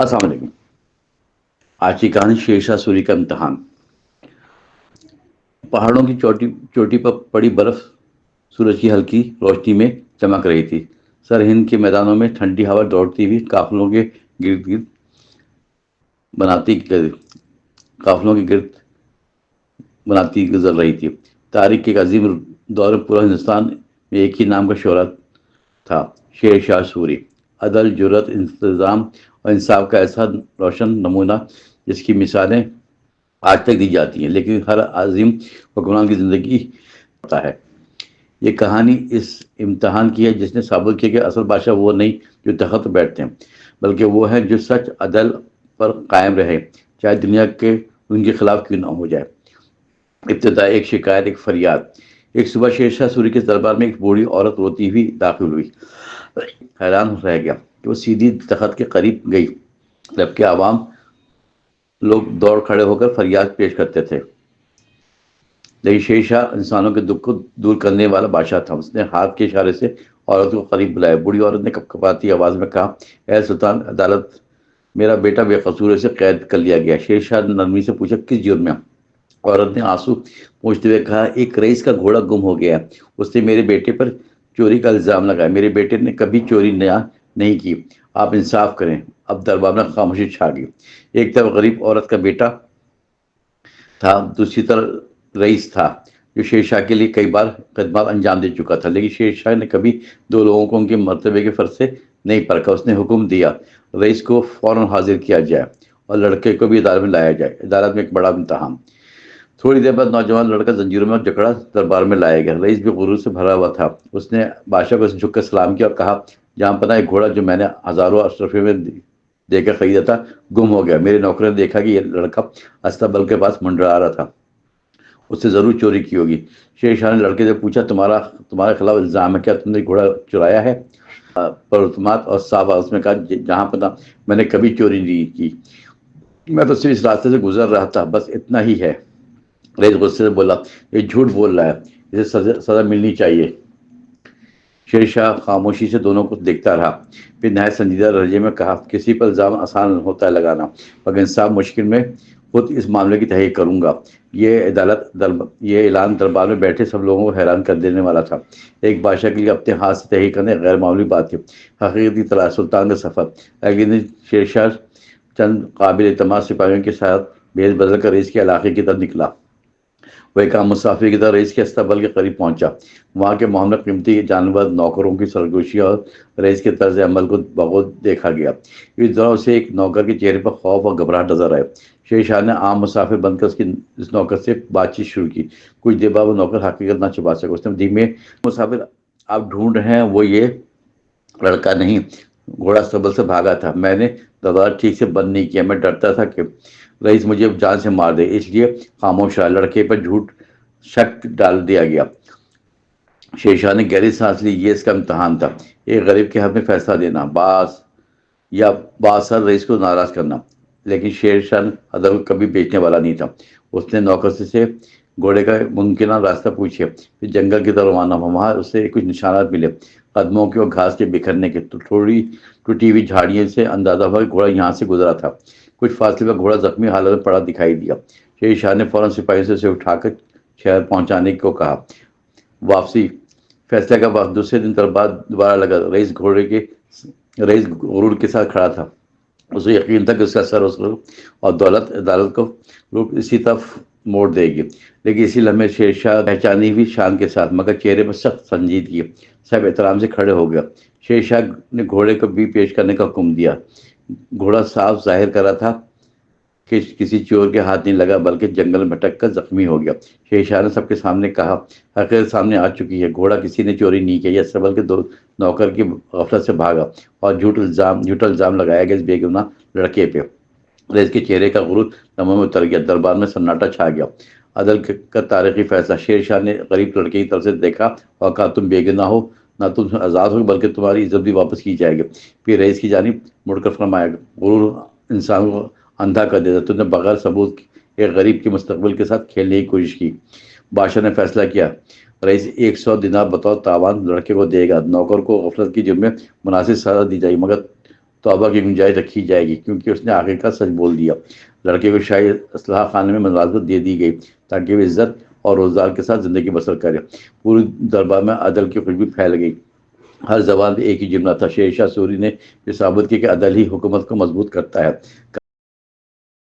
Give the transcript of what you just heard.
अस्सलाम वालेकुम। आज की कहानी शेरशाह सूरी का इम्तहान। पहाड़ों की चोटी चोटी पर पड़ी बर्फ सूरज की हल्की रोशनी में चमक रही थी। सर हिंद के मैदानों में ठंडी हवा दौड़ती हुई गिर्द गिर्द बनाती काफिलों के गिर्द बनाती गुजर रही थी। तारीख के एक अजीम दौर में पूरा हिंदुस्तान में एक ही नाम का शोहरत था, शेर शाह सूरी। अदल, जुर्रत, इंतजाम और इंसाफ का ऐसा रोशन नमूना जिसकी मिसालें आज तक दी जाती हैं, लेकिन हर अजीम हुक्मरान की जिंदगी होता है। ये कहानी इस इम्तहान की है जिसने साबित किया कि असल बादशाह वो नहीं जो तख्त पर बैठते हैं, बल्कि वो है जो सच अदल पर कायम रहे, चाहे दुनिया के उनके खिलाफ क्यों ना हो जाए। इब्तिदा एक शिकायत, एक फरियाद। एक सुबह शेरशाह सूरी के दरबार में एक बूढ़ी औरत रोती हुई दाखिल हुई। हैरान रह गया कि वो सीधी तख्त के करीब गई, जबकि आवाम लोग दौड़ खड़े होकर फरियाद पेश करते थे। लेकिन शेरशाह इंसानों के दुख को दूर करने वाला बादशाह था। उसने हाथ के इशारे से औरत को करीब बुलाया। बूढ़ी औरत ने कपकपाती आवाज में कहा, ए सुल्तान, अदालत, मेरा बेटा बेकसूर से कैद कर लिया गया। शेरशाह ने नरमी से पूछा, किस जुर्म में? औरत ने आंसू पोंछते हुए कहा, एक रईस का घोड़ा गुम हो गया है। उसने मेरे बेटे पर चोरी का इल्जाम लगाया। मेरे बेटे ने कभी चोरी नहीं की। आप इंसाफ करें। अब दरबार में खामोशी छा गई। एक तरफ गरीब औरत का बेटा था, दूसरी तरफ रईस था जो शेरशाह के लिए कई बार खदमात अंजाम दे चुका था। लेकिन शेरशाह ने कभी दो लोगों को उनके मर्तबे के फर्ज से नहीं परखा। उसने हुक्म दिया, रईस को फौरन हाजिर किया जाए और लड़के को भी अदालत में लाया जाए। अदालत में एक बड़ा इम्तहान। थोड़ी देर बाद नौजवान लड़का जंजीरों में जकड़ा दरबार में लाया गया। रईस भी गुरूर से भरा हुआ था। उसने बादशाह को झुककर सलाम किया और कहा, जहां पना एक घोड़ा जो मैंने हजारों अशरफे में देकर खरीदा था गुम हो गया। मेरे नौकर ने देखा कि यह लड़का अस्तबल के पास मंडरा रहा था। उससे जरूर चोरी की होगी। शेरशाह ने लड़के से पूछा, तुम्हारे खिलाफ इल्जाम है क्या? तुमने घोड़ा चुराया है? पर और साफ उसमें कहा, जहां पना मैंने कभी चोरी नहीं की। मैं तो सिर्फ इस रास्ते से गुजर रहा था, बस इतना ही है। रईस गुस्से से बोला, ये झूठ बोल रहा है, इसे सजा मिलनी चाहिए। शेरशाह खामोशी से दोनों को देखता रहा, फिर नहायत संजीदा लहजे में कहा, किसी पर इल्जाम आसान होता है लगाना, मगर इंसाफ मुश्किल में खुद इस मामले की तहकीक करूंगा। ये ऐलान दरबार में बैठे सब लोगों को हैरान कर देने वाला था। एक बादशाह के लिए अपने हाथ से तहकीक करने गैर मामूली बात थी। हकीकती तलाश, सुल्तान का सफर। अगले दिन शेरशाह चंद काबिल एतमाद सिपाहियों के साथ भेज बदल कर रईस के इलाके की तरफ निकला। वह एक आम मुसाफिर की तरह रईस के अस्तबल के करीब पहुंचा। वहां के मामले कीमती जानवर, नौकरों की सरगोशी और रईस के तर्ज अमल को बगौर देखा गया। इस दौरान उसे एक नौकर के चेहरे पर खौफ और घबराहट नजर आए। शेरशाह ने आम मुसाफिर बनकर इस नौकर से बातचीत शुरू की। कुछ देर बाद वो नौकर हकीकत न छुपा सका। उसने धीमे, मुसाफिर आप ढूंढ रहे हैं वो ये लड़का नहीं, घोड़ा अस्तबल से भागा था। मैंने दरवाजा ठीक से बंद नहीं किया। मैं डरता था कि रईस मुझे जान से मार दे, इसलिए खामोश रहा। लड़के पर झूठ शक डाल दिया गया। शेरशाह ने गहरी सांस ली। ये इसका इम्तहान था, एक गरीब के हक में फैसला देना, बासर रईस को नाराज करना। लेकिन शेरशाह अदल को कभी बेचने वाला नहीं था। उसने नौकर से घोड़े का मुमकिन रास्ता पूछे, फिर जंगल की तरफ रवाना हुआ। वहां उससे कुछ निशानात मिले, कदमों के और घास के बिखरने के। तो थोड़ी टूटी हुई झाड़ियों से अंदाजा हुआ कि घोड़ा यहाँ से गुजरा था। कुछ फासले पर घोड़ा जख्मी हालत में पड़ा दिखाई दिया। शेरशाह ने फौरन सिपाहियों से उसे उठाकर शहर पहुंचाने को कहा। वापसी फैसले का वक्त दूसरे दिन दोबारा लगा। रईस गुरूर के साथ खड़ा था। उसे यकीन था कि उसका सर और दौलत अदालत को रुख इसी तरफ मोड़ देगी। लेकिन इसी लम्हे शेरशाह पहचानी हुई शान के साथ, मगर चेहरे पर सख्त संजीदगी, सब एहतराम से खड़े हो गया। शेरशाह ने घोड़े को भी पेश करने का हुक्म दिया। घोड़ा साफ जाहिर कर रहा था कि किसी चोर के हाथ नहीं लगा, बल्कि जंगल में भटक कर जख्मी हो गया। शेरशाह ने सबके सामने कहा, हकीकत सामने आ चुकी है, घोड़ा किसी ने चोरी नहीं किया। अस्तबल के दो नौकर की गफलत से भागा और झूठा इल्जाम लगाया गया इस बेगुनाह लड़के पे। रईस के चेहरे का गुरूर लम्हों में उतर गया। दरबार में सन्नाटा छा गया। अदल का तारीखी फैसला। शेरशाह ने गरीब लड़के की तरफ से देखा और कहा, तुम बेगुनाह हो, ना तुम आज़ाद हो, बल्कि तुम्हारी इज्जत भी वापस की जाएगी। फिर रईस की जानिब मुड़कर फरमाया, गुरूर इंसान को अंधा कर देता। तुमने बगैर सबूत एक गरीब के मुस्तकबिल के साथ खेलने की कोशिश की। बादशाह ने फैसला किया, रईस 100 दिनार बतौर तावान लड़के को देगा। नौकर को गफलत की जुर्म में मुनासिब सजा दी जाएगी, मगर توبہ کی گنجائش رکھی جائے گی، کیونکہ اس نے آخر کا سچ بول دیا۔ لڑکے کو شاہی اسلحہ خانے میں ملازمت دے دی گئی تاکہ وہ عزت اور روزگار کے ساتھ زندگی بسر کرے۔ پوری دربار میں عدل کی خوشبو پھیل گئی، ہر زبان پہ ایک ہی جملہ تھا، شیر شاہ سوری نے یہ ثابت کیا کہ عدل ہی حکومت کو مضبوط کرتا ہے۔